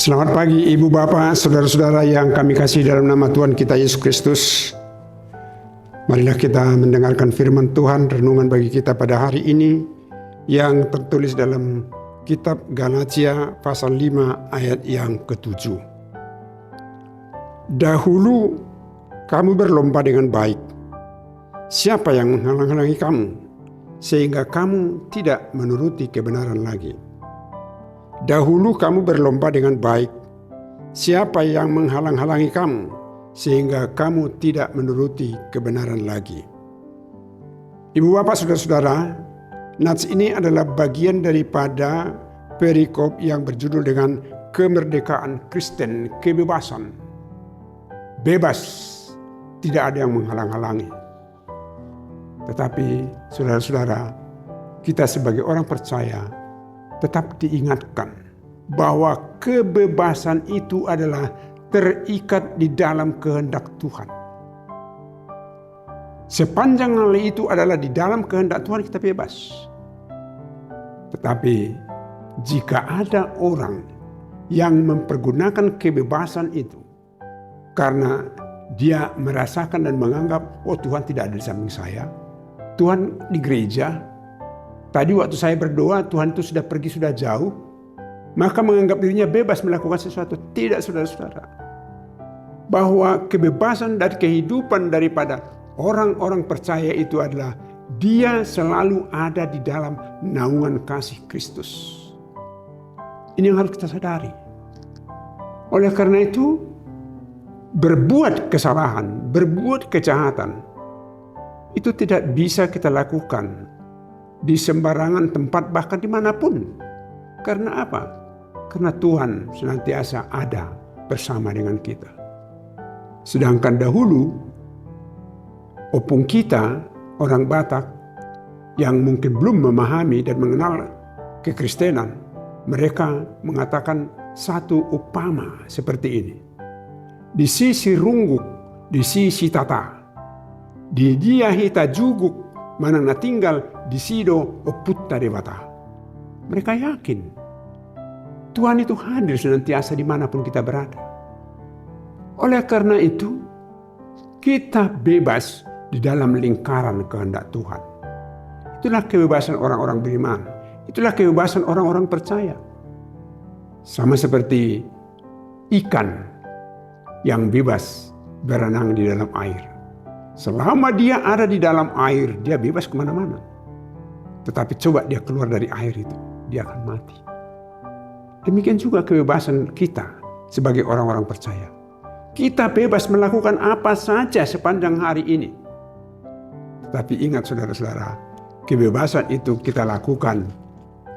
Selamat pagi Ibu Bapak, Saudara-saudara yang kami kasih dalam nama Tuhan kita Yesus Kristus. Marilah kita mendengarkan firman Tuhan, renungan bagi kita pada hari ini yang tertulis dalam kitab Galatia pasal 5 ayat yang ke-7. Dahulu kamu berlomba dengan baik. Siapa yang menghalang-halangi kamu sehingga kamu tidak menuruti kebenaran lagi? Dahulu kamu berlomba dengan baik. Siapa yang menghalang-halangi kamu sehingga kamu tidak menuruti kebenaran lagi? Ibu bapak saudara-saudara, nats ini adalah bagian daripada perikop yang berjudul dengan kemerdekaan Kristen, kebebasan. Bebas, tidak ada yang menghalang-halangi. Tetapi saudara-saudara, kita sebagai orang percaya tetap diingatkan bahwa kebebasan itu adalah terikat di dalam kehendak Tuhan. Sepanjang hal itu adalah di dalam kehendak Tuhan, kita bebas. Tetapi jika ada orang yang mempergunakan kebebasan itu karena dia merasakan dan menganggap, oh Tuhan tidak ada di samping saya, Tuhan di gereja, tadi waktu saya berdoa, Tuhan itu sudah pergi, sudah jauh. Maka menganggap dirinya bebas melakukan sesuatu. Tidak, saudara-saudara. Bahwa kebebasan dari kehidupan daripada orang-orang percaya itu adalah dia selalu ada di dalam naungan kasih Kristus. Ini yang harus kita sadari. Oleh karena itu, berbuat kesalahan, berbuat kejahatan, itu tidak bisa kita lakukan di sembarangan tempat, bahkan dimanapun. Karena apa? Karena Tuhan senantiasa ada bersama dengan kita. Sedangkan dahulu opung kita, orang Batak yang mungkin belum memahami dan mengenal kekristenan, mereka mengatakan satu upama seperti ini. Di sisi rungguk, di sisi tata, di dia hita juguk, mana na tinggal di sido oputta dewata. Mereka yakin Tuhan itu hadir senantiasa dimanapun kita berada. Oleh karena itu, kita bebas di dalam lingkaran kehendak Tuhan. Itulah kebebasan orang-orang beriman. Itulah kebebasan orang-orang percaya. Sama seperti ikan yang bebas berenang di dalam air. Selama dia ada di dalam air, dia bebas kemana-mana. Tetapi coba dia keluar dari air itu, dia akan mati. Demikian juga kebebasan kita sebagai orang-orang percaya. Kita bebas melakukan apa saja sepanjang hari ini. Tetapi ingat saudara-saudara, kebebasan itu kita lakukan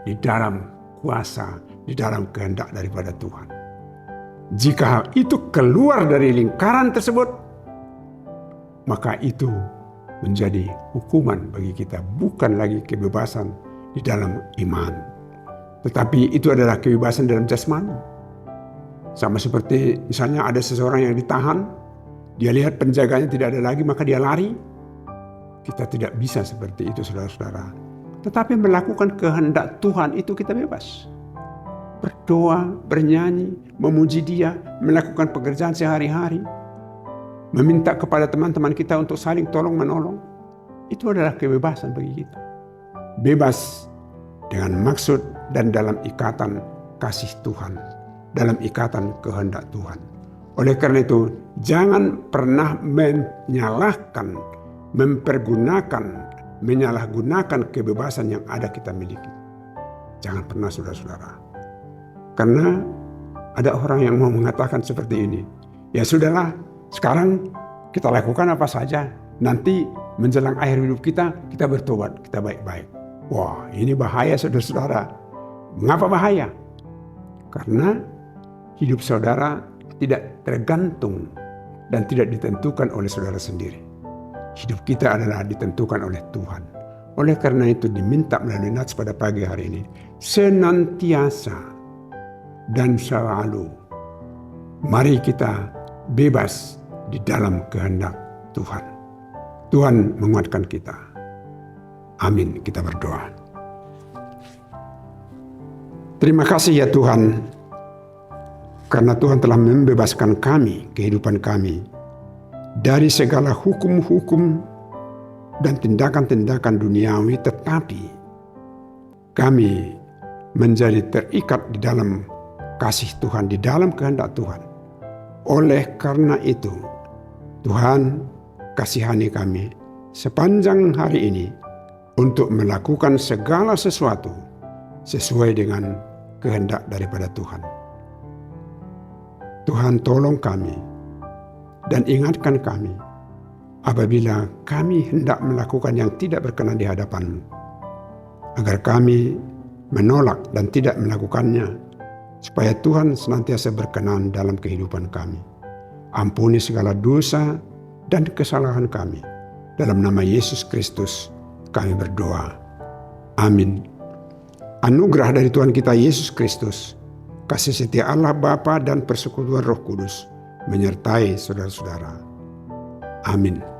di dalam kuasa, di dalam kehendak daripada Tuhan. Jika hal itu keluar dari lingkaran tersebut, maka itu menjadi hukuman bagi kita, bukan lagi kebebasan di dalam iman. Tetapi itu adalah kebebasan dalam jasmani. Sama seperti misalnya ada seseorang yang ditahan, dia lihat penjaganya tidak ada lagi, maka dia lari. Kita tidak bisa seperti itu saudara-saudara. Tetapi melakukan kehendak Tuhan itu kita bebas. Berdoa, bernyanyi, memuji Dia, melakukan pekerjaan sehari-hari, meminta kepada teman-teman kita untuk saling tolong-menolong. Itu adalah kebebasan bagi kita. Bebas dengan maksud dan dalam ikatan kasih Tuhan, dalam ikatan kehendak Tuhan. Oleh karena itu, jangan pernah menyalahkan, menyalahgunakan kebebasan yang ada kita miliki. Jangan pernah saudara-saudara. Karena ada orang yang mau mengatakan seperti ini. Ya sudahlah, sekarang kita lakukan apa saja. Nanti menjelang akhir hidup kita bertobat, kita baik-baik. Wah, ini bahaya saudara-saudara. Mengapa bahaya? Karena hidup saudara tidak tergantung dan tidak ditentukan oleh saudara sendiri. Hidup kita adalah ditentukan oleh Tuhan. Oleh karena itu diminta melalui nats pada pagi hari ini, senantiasa dan selalu mari kita bebas di dalam kehendak Tuhan. Tuhan menguatkan kita. Amin. Kita berdoa. Terima kasih ya Tuhan. Karena Tuhan telah membebaskan kami, kehidupan kami, dari segala hukum-hukum dan tindakan-tindakan duniawi, tetapi kami menjadi terikat di dalam kasih Tuhan, di dalam kehendak Tuhan. Oleh karena itu, Tuhan kasihani kami sepanjang hari ini untuk melakukan segala sesuatu sesuai dengan kehendak daripada Tuhan. Tuhan tolong kami dan ingatkan kami apabila kami hendak melakukan yang tidak berkenan di hadapan-Mu, agar kami menolak dan tidak melakukannya, supaya Tuhan senantiasa berkenan dalam kehidupan kami. Ampuni segala dosa dan kesalahan kami. Dalam nama Yesus Kristus kami berdoa. Amin. Anugerah dari Tuhan kita Yesus Kristus, kasih setia Allah Bapa dan persekutuan Roh Kudus menyertai saudara-saudara. Amin.